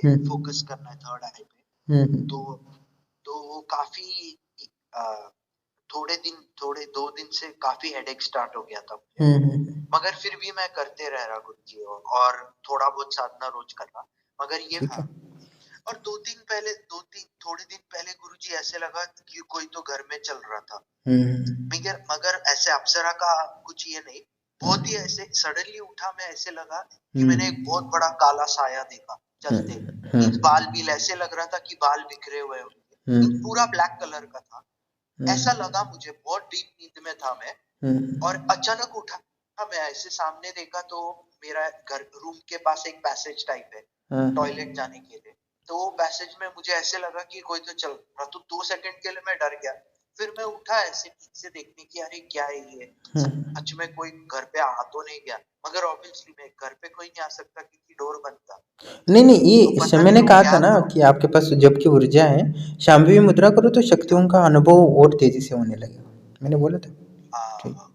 है, हम्म फोकस करना है थर्ड आई पे। हम्म तो वो काफी थोड़े 2 दिन से काफी हेडेक स्टार्ट हो गया था मुझे। हम्म। मगर फिर भी मैं करते रह रहा गुरुजी, और थोड़ा बहुत साधना रोज कर रहा। मगर ये ठीक हाँ, है। और 2 दिन थोड़े दिन पहले गुरुजी ऐसे लगा कि कोई तो घर में चल रहा था। हम्म मगर मगर ऐसे अप्सरा का कुछ ये नहीं, बहुत ही हम्म ऐसे सडनली उठा मैं, ऐसे लगा कि मैंने एक हम्म बहुत बड़ा काला साया देखा चलते। मीन्स बाल भी ऐसे लग रहा था कि बाल बिखरे हुए होंगे, मीन्स हम्म पूरा ब्लैक कलर का था। ऐसा हम्म लगा मुझे, बहुत डीप नींद में था मैं। और हम्म अचानक उठा, मैं ऐसे सामने देखा तो मेरा घर रूम के पास एक पैसेज टाइप है टॉयलेट जाने के लिए। तो वो पैसेज में मुझे ऐसे लगा कि कोई तो चल रहा, तो 2 सेकंड के लिए मैं डर गया। फिर मैं उठा ऐसे ठीक से देखने की, अरे क्या है ये, सच में कोई घर पे आ तो नहीं गया। मगर ऑब्वियसली मैं घर पे कोई नहीं आ सकता क्योंकि डोर बंद था। नहीं नहीं, तो ये पता समय नहीं ने वो कहा था क्या ना था। कि आपके पास जबकि ऊर्जा है, शांभवी मुद्रा करो तो शक्तियों हाँ का अनुभव और तेजी से होने लगेगा, मैंने बोला था। ठीक। हाँ।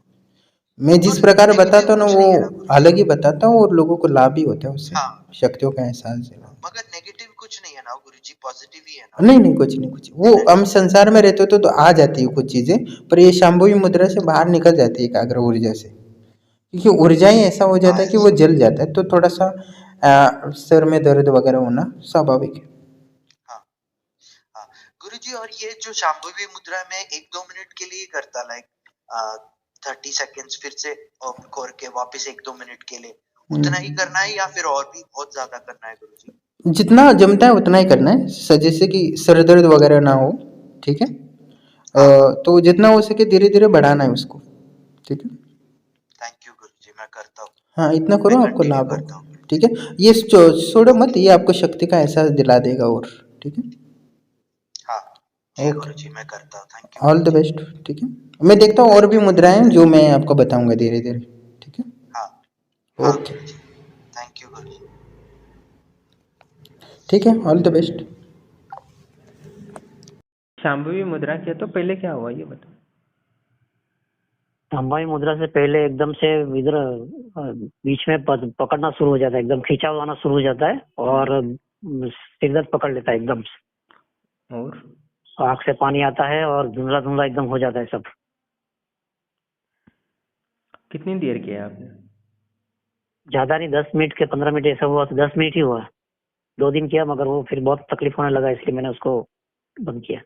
मैं जिस और प्रकार नेगेटिव बताता हूँ ना कुछ वो नहीं है ना गुरुजी। अलग ही बताता हूँ, और लोगों को लाभ भी होता है उससे, हाँ, शक्तियों का एहसास दिलाता मगर नेगेटिव कुछ नहीं है ना गुरुजी, पॉजिटिव ही है है। ना नहीं नहीं, कुछ नहीं, कुछ वो हम एनर्जी। संसार में रहते हो तो आ जाती है कुछ चीजें, पर ये शांभवी मुद्रा से बाहर निकल जाती है एकाग्र ऊर्जा से, क्योंकि ऊर्जा ही ऐसा हो हाँ जाता है कि वो ऐसा। जल जाता है, तो थोड़ा सा सिर में दर्द वगैरह होना स्वाभाविक है। हाँ हाँ गुरुजी, और ये जो शांभवी मुद्रा में 1-2 मिनट के लिए करता, लाइक 30 सेकेंड्स फिर से खोल के वापस 1-2 मिनट के लिए, उतना ही हम्म। करना है या फिर और भी बहुत ज्यादा करना है गुरुजी? जितना जमता है उतना ही करना है, जैसे कि सर दर्द वगैरह ना हो। ठीक है। हाँ हाँ। तो जितना हो सके धीरे धीरे बढ़ाना है उसको। ठीक है। थैंक यू गुरुजी, मैं करता हूँ। हाँ, इतना करो मैं आपको कंटिन्यू लाभ करता होगा। हूँ ठीक गुरुजी। है। ये छोड़ो मत, ओके। ये आपको शक्ति का एहसास दिला देगा और। ठीक है। हाँ जी ओके। गुरुजी, मैं करता हूँ। Thank you all the Guruji. Best. ठीक है। मैं देखता हूँ और थैंक भी यू गुरुजी, मुद्राएं जो थैंक यू। मैं आपको बताऊंगा धीरे धीरे। ठीक है। हाँ हाँ ओके। गुरुजी। थैंक यू गुरुजी। ठीक है, ऑल द बेस्ट। शांभवी मुद्रा किया तो पहले क्या हुआ ये बताओ। हमारी मुद्रा से पहले एकदम से इधर बीच में पकड़ना शुरू हो जाता है, एकदम खिंचाव आना शुरू हो जाता है, और सिर दर्द पकड़ लेता है एकदम से। और आंख से पानी आता है और धुंधला धुंधला एकदम हो जाता है सब। कितनी देर किया आपने? ज्यादा नहीं, 10 मिनट के 15 मिनट ऐसा हुआ, तो 10 मिनट ही हुआ। 2 दिन किया मगर वो फिर बहुत तकलीफ होने लगा, इसलिए मैंने उसको बंद किया।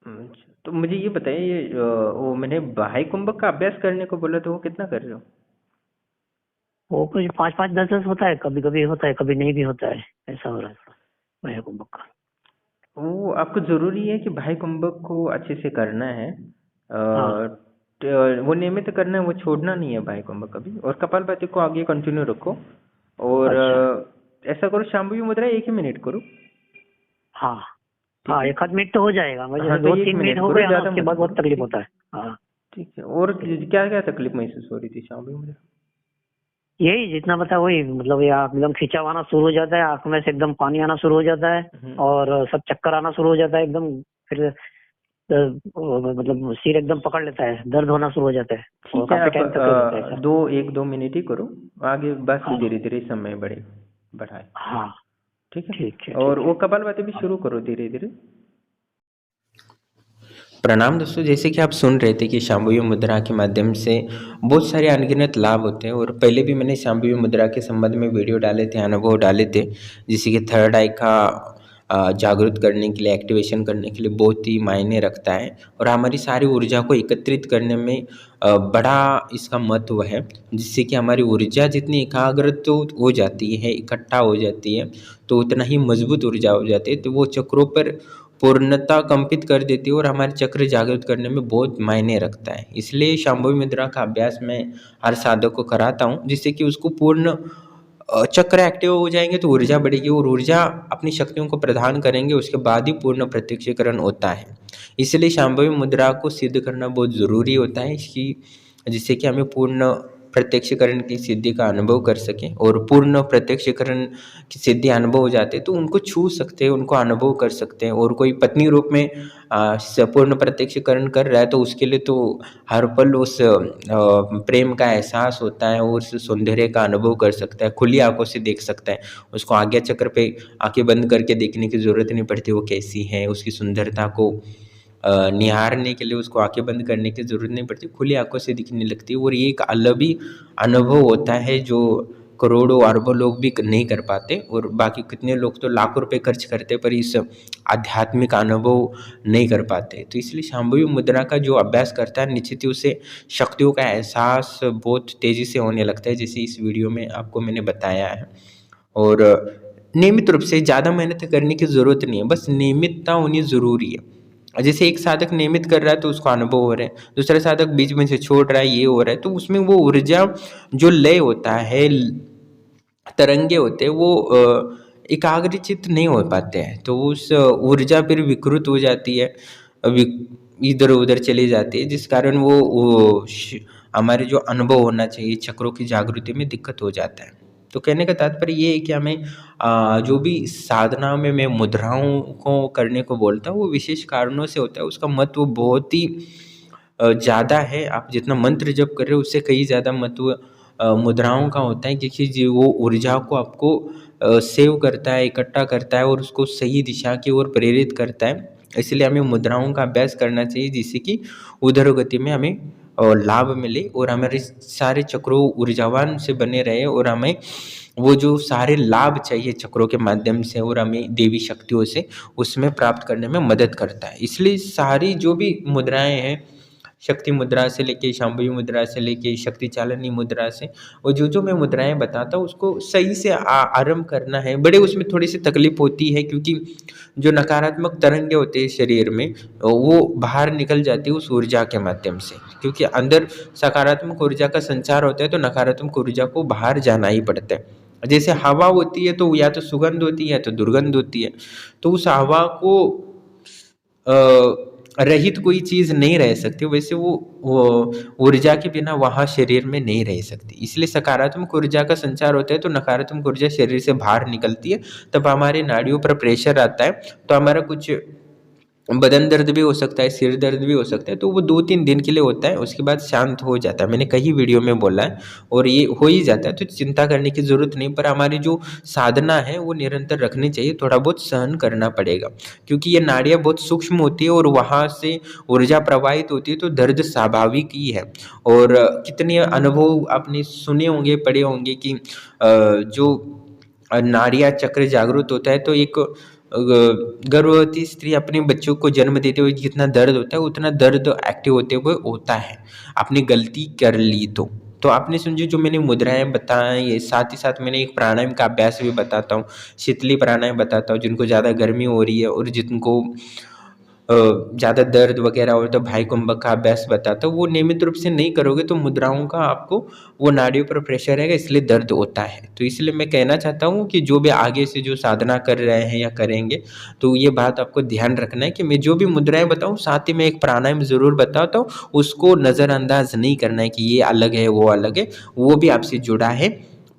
अच्छा, तो मुझे ये बताइए, ये वो मैंने बाह्य कुंभक का अभ्यास करने को बोला, तो वो कितना कर रहे हो? वो कुछ 5-5, 10-10 होता है, कभी कभी होता है, कभी नहीं भी होता है, ऐसा हो रहा है थोड़ा वह कुंभक का। वो आपको ज़रूरी है कि बाह्य कुंभक को अच्छे से करना है, हाँ वो नियमित करना है, वो छोड़ना नहीं है बाह्य कुंभक कभी, और कपालभाति को आगे कंटिन्यू रखो। और अच्छा। ऐसा करो, शांभवी मुद्रा 1 ही मिनट करो। हाँ ठीक हाँ, है। 1 आध मिनट तो हो जाएगा, मैं हाँ, जैसे तो दो एक तीन मिनट मिनट हो करो, गया ना ज़्यादा उसके मत बाद बहुत करो। तकलीफ ठीक होता है। है। हाँ ठीक है। और ठीक। क्या क्या तकलीफ महसूस हो रही थी शांभवी मुद्रा? यही जितना बता वही, मतलब ये एकदम खिंचाव आना शुरू हो जाता है, आंख में से एकदम पानी आना शुरू हो जाता है, और सब चक्कर आना शुरू हो जाता है एकदम। फिर मतलब सिर एकदम पकड़ लेता है, दर्द होना शुरू हो जाता है, और ठीक है, काफी आप टाइम तक रहता है ऐसा। 2 मिनट ही करो, आगे बस हाँ धीरे धीरे समय बढ़ाए। हाँ। ठीक है। ठीक है और ठीक वो है। कपालभाति भी शुरू करो धीरे धीरे। प्रणाम दोस्तों, जैसे कि आप सुन रहे थे कि शांभवी मुद्रा के माध्यम से बहुत सारे अनगिनत लाभ होते हैं, और पहले भी मैंने शांभवी मुद्रा के संबंध में वीडियो डाले थे, अनुभव डाले थे, जैसे कि थर्ड आई का जागृत करने के लिए, एक्टिवेशन करने के लिए बहुत ही मायने रखता है, और हमारी सारी ऊर्जा को एकत्रित करने में बड़ा इसका महत्व है, जिससे कि हमारी ऊर्जा जितनी एकाग्रत हो जाती है, इकट्ठा हो जाती है, तो उतना ही मजबूत ऊर्जा हो जाती है, तो वो चक्रों पर पूर्णता कंपित कर देती है, और हमारे चक्र जागृत करने में बहुत मायने रखता है। इसलिए शांभवी मुद्रा का अभ्यास मैं हर साधक को कराता हूँ, जिससे कि उसको पूर्ण चक्र एक्टिव हो जाएंगे तो ऊर्जा बढ़ेगी, और ऊर्जा अपनी शक्तियों को प्रदान करेंगे, उसके बाद ही पूर्ण प्रत्यक्षीकरण होता है। इसलिए शांभवी मुद्रा को सिद्ध करना बहुत ज़रूरी होता है, इसकी जिससे कि हमें पूर्ण प्रत्यक्षीकरण की सिद्धि का अनुभव कर सकें और पूर्ण प्रत्यक्षीकरण की सिद्धि अनुभव हो जाते हैं तो उनको छू सकते हैं, उनको अनुभव कर सकते हैं। और कोई पत्नी रूप में पूर्ण प्रत्यक्षीकरण कर रहा है तो उसके लिए तो हर पल उस प्रेम का एहसास होता है और उस सौंदर्य का अनुभव कर सकता है, खुली आंखों से देख सकता है। उसको आज्ञा चक्र पे आंखें बंद करके देखने की ज़रूरत नहीं पड़ती वो कैसी है, उसकी सुंदरता को निहारने के लिए उसको आंखें बंद करने की ज़रूरत नहीं पड़ती, खुली आंखों से दिखने लगती है। और ये एक अलग ही अनुभव होता है जो करोड़ों अरबों लोग भी नहीं कर पाते और बाकी कितने लोग तो लाखों रुपए खर्च करते पर इस आध्यात्मिक अनुभव नहीं कर पाते। तो इसलिए शांभवी मुद्रा का जो अभ्यास करता है निश्चित ही उसे शक्तियों का एहसास बहुत तेज़ी से होने लगता है, जैसे इस वीडियो में आपको मैंने बताया है। और नियमित रूप से ज़्यादा मेहनत करने की ज़रूरत नहीं है, बस नियमितता होनी ज़रूरी है। जैसे एक साधक नियमित कर रहा है तो उसको अनुभव हो रहा है, दूसरा साधक बीच में से छोड़ रहा है, ये हो रहा है, तो उसमें वो ऊर्जा जो लय होता है, तरंगे होते हैं, वो एकाग्रचित्त नहीं हो पाते हैं, तो उस ऊर्जा फिर विकृत हो जाती है, इधर उधर चली जाती है, जिस कारण वो हमारे जो अनुभव होना चाहिए चक्रों की जागृति में दिक्कत हो जाता है। तो कहने का तात्पर्य ये है कि हमें जो भी साधना में मैं मुद्राओं को करने को बोलता हूँ वो विशेष कारणों से होता है, उसका महत्व बहुत ही ज़्यादा है। आप जितना मंत्र जप कर रहे हो उससे कहीं ज़्यादा महत्व मुद्राओं का होता है, क्योंकि जो वो ऊर्जा को आपको सेव करता है, इकट्ठा करता है और उसको सही दिशा की ओर प्रेरित करता है। इसलिए हमें मुद्राओं का अभ्यास करना चाहिए जिससे कि उधर गति में हमें लाभ मिले और हमारे सारे चक्रों ऊर्जावान से बने रहे और हमें वो जो सारे लाभ चाहिए चक्रों के माध्यम से और हमें देवी शक्तियों से उसमें प्राप्त करने में मदद करता है। इसलिए सारी जो भी मुद्राएं हैं, शक्ति मुद्रा से लेके शांभवी मुद्रा से लेके शक्ति चालनी मुद्रा से, और जो मैं मुद्राएं बताता हूँ उसको सही से आरंभ करना है। बड़े उसमें थोड़ी सी तकलीफ होती है क्योंकि जो नकारात्मक तरंगे होते हैं शरीर में वो बाहर निकल जाती है उस ऊर्जा के माध्यम से, क्योंकि अंदर सकारात्मक ऊर्जा का संचार होता है तो नकारात्मक ऊर्जा को बाहर जाना ही पड़ता है। जैसे हवा होती है तो या तो सुगंध होती है या तो दुर्गंध होती है, तो उस हवा को रहित कोई चीज़ नहीं रह सकती, वैसे वो ऊर्जा के बिना वहाँ शरीर में नहीं रह सकती। इसलिए सकारात्मक ऊर्जा का संचार होता है तो नकारात्मक ऊर्जा शरीर से बाहर निकलती है, तब हमारे नाड़ियों पर प्रेशर आता है तो हमारा कुछ बदन दर्द भी हो सकता है, सिर दर्द भी हो सकता है, तो वो 2-3 दिन के लिए होता है, उसके बाद शांत हो जाता है। मैंने कई वीडियो में बोला है और ये हो ही जाता है, तो चिंता करने की ज़रूरत नहीं। पर हमारी जो साधना है वो निरंतर रखनी चाहिए, थोड़ा बहुत सहन करना पड़ेगा क्योंकि ये नाड़ियाँ बहुत सूक्ष्म होती है और वहाँ से ऊर्जा प्रवाहित होती है, तो दर्द स्वाभाविक ही है। और कितने अनुभव आपने सुने होंगे, पढ़े होंगे कि जो नाड़ियाँ चक्र जागृत होता है तो एक गर्भवती स्त्री अपने बच्चों को जन्म देते हुए जितना दर्द होता है उतना दर्द एक्टिव होते हुए होता है, आपने गलती कर ली तो आपने समझे जो मैंने मुद्राएं बताएं, ये साथ ही साथ मैंने एक प्राणायाम का अभ्यास भी बताता हूँ, शीतली प्राणायाम बताता हूँ, जिनको ज़्यादा गर्मी हो रही है और जिनको ज़्यादा दर्द वगैरह हो तो भाई कुंभक का अभ्यास बताता हूँ। वो नियमित रूप से नहीं करोगे तो मुद्राओं का आपको वो नाड़ियों पर प्रेशर रहेगा, इसलिए दर्द होता है। तो इसलिए मैं कहना चाहता हूँ कि जो भी आगे से जो साधना कर रहे हैं या करेंगे तो ये बात आपको ध्यान रखना है कि मैं जो भी मुद्राएं बताऊँ साथ ही में एक प्राणायाम ज़रूर बताता हूँ, उसको नज़रअंदाज नहीं करना है कि ये अलग है वो अलग है, वो भी आपसे जुड़ा है।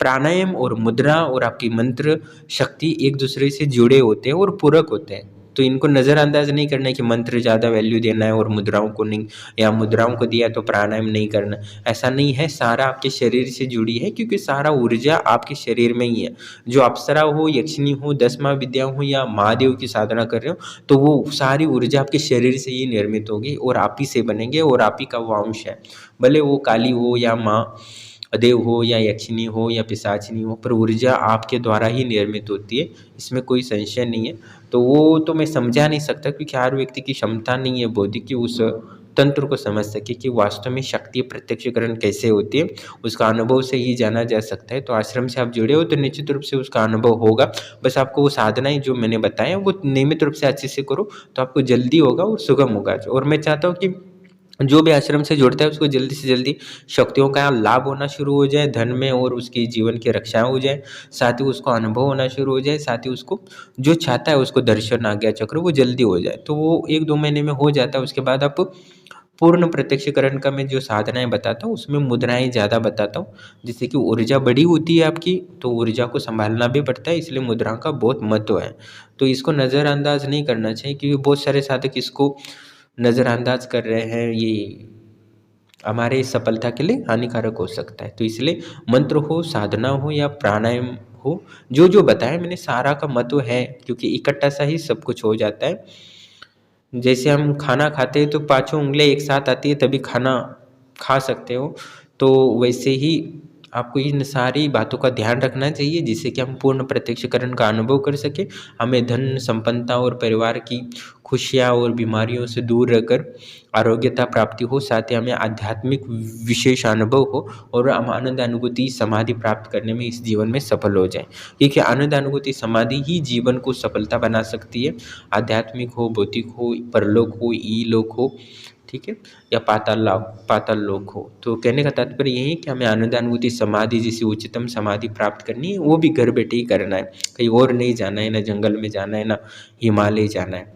प्राणायाम और मुद्रा और आपकी मंत्र शक्ति एक दूसरे से जुड़े होते हैं और पूरक होते हैं, तो इनको नज़रअंदाज नहीं करना है कि मंत्र ज़्यादा वैल्यू देना है और मुद्राओं को नहीं, या मुद्राओं को दिया तो प्राणायाम नहीं करना, ऐसा नहीं है। सारा आपके शरीर से जुड़ी है क्योंकि सारा ऊर्जा आपके शरीर में ही है। जो अप्सरा हो, यक्षिणी हो, 10 महाविद्या हो या महादेव की साधना कर रहे हो तो वो सारी ऊर्जा आपके शरीर से ही निर्मित होगी और आप ही से बनेंगे और आप ही का वो अंश है। भले वो काली हो या महादेव हो या यक्षिणी हो या पिशाचिनी हो, पर ऊर्जा आपके द्वारा ही निर्मित होती है, इसमें कोई संशय नहीं है। तो वो तो मैं समझा नहीं सकता क्योंकि हर व्यक्ति की क्षमता नहीं है बौद्धिक कि उस तंत्र को समझ सके कि वास्तव में शक्ति प्रत्यक्षीकरण कैसे होती है, उसका अनुभव से ही जाना जा सकता है। तो आश्रम से आप जुड़े हो तो निश्चित रूप से उसका अनुभव होगा, बस आपको वो साधनाएं जो मैंने बताया वो नियमित रूप से अच्छे से करो तो आपको जल्दी होगा और सुगम होगा। और मैं चाहता हूँ कि जो भी आश्रम से जुड़ता है उसको जल्दी से जल्दी शक्तियों का लाभ होना शुरू हो जाए, धन में और उसकी जीवन की रक्षा हो जाए, साथ ही उसको अनुभव होना शुरू हो जाए, साथ ही उसको जो चाहता है उसको दर्शन आज्ञा चक्र वो जल्दी हो जाए। तो वो 1-2 महीने में हो जाता है, उसके बाद आप पूर्ण प्रत्यक्षीकरण का मैं जो साधनाएं बताता हूँ उसमें मुद्राएं ज़्यादा बताता हूँ, जिससे कि ऊर्जा बड़ी होती है आपकी, तो ऊर्जा को संभालना भी पड़ता है, इसलिए मुद्रा का बहुत महत्व है। तो इसको नज़रअंदाज नहीं करना चाहिए, क्योंकि बहुत सारे साधक इसको नज़रअंदाज कर रहे हैं, ये हमारे सफलता के लिए हानिकारक हो सकता है। तो इसलिए मंत्र हो, साधना हो या प्राणायाम हो, जो जो बताया मैंने सारा का महत्व है, क्योंकि इकट्ठा सा ही सब कुछ हो जाता है। जैसे हम खाना खाते हैं तो पांचों उंगलियां एक साथ आती है तभी खाना खा सकते हो, तो वैसे ही आपको इन सारी बातों का ध्यान रखना चाहिए, जिससे कि हम पूर्ण प्रत्यक्षीकरण का अनुभव कर सके, हमें धन संपन्नता और परिवार की खुशियाँ और बीमारियों से दूर रहकर आरोग्यता प्राप्ति हो, साथ ही हमें आध्यात्मिक विशेष अनुभव हो और हम आनंद अनुभूति समाधि प्राप्त करने में इस जीवन में सफल हो जाए, क्योंकि आनंद अनुभूति समाधि ही जीवन को सफलता बना सकती है। आध्यात्मिक हो, भौतिक हो, परलोक हो, ईलोक हो, ठीक है, या पाताल लोक हो। तो कहने का तात्पर्य यही है कि हमें आनंदानुभूति समाधि जैसी उच्चतम समाधि प्राप्त करनी है, वो भी घर बैठे ही करना है, कहीं और नहीं जाना है, ना जंगल में जाना है, ना हिमालय जाना है,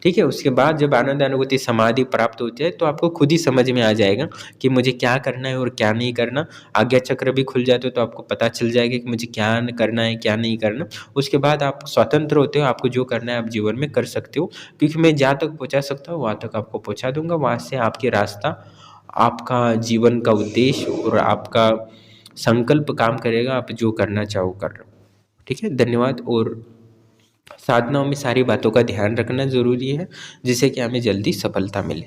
ठीक है। उसके बाद जब आनंद अनुभूति समाधि प्राप्त हो जाए तो आपको खुद ही समझ में आ जाएगा कि मुझे क्या करना है और क्या नहीं करना। आज्ञा चक्र भी खुल जाते हो तो आपको पता चल जाएगा कि मुझे क्या करना है क्या नहीं करना। उसके बाद आप स्वतंत्र होते हो, आपको जो करना है आप जीवन में कर सकते हो, क्योंकि मैं जहाँ तक पहुँचा सकता हूँ वहाँ तक आपको पहुँचा दूंगा। वहाँ से आपके रास्ता, आपका जीवन का उद्देश्य और आपका संकल्प काम करेगा, आप जो करना चाहो कर लो, ठीक है। धन्यवाद। और साधनाओं में सारी बातों का ध्यान रखना ज़रूरी है, जिससे कि हमें जल्दी सफलता मिले।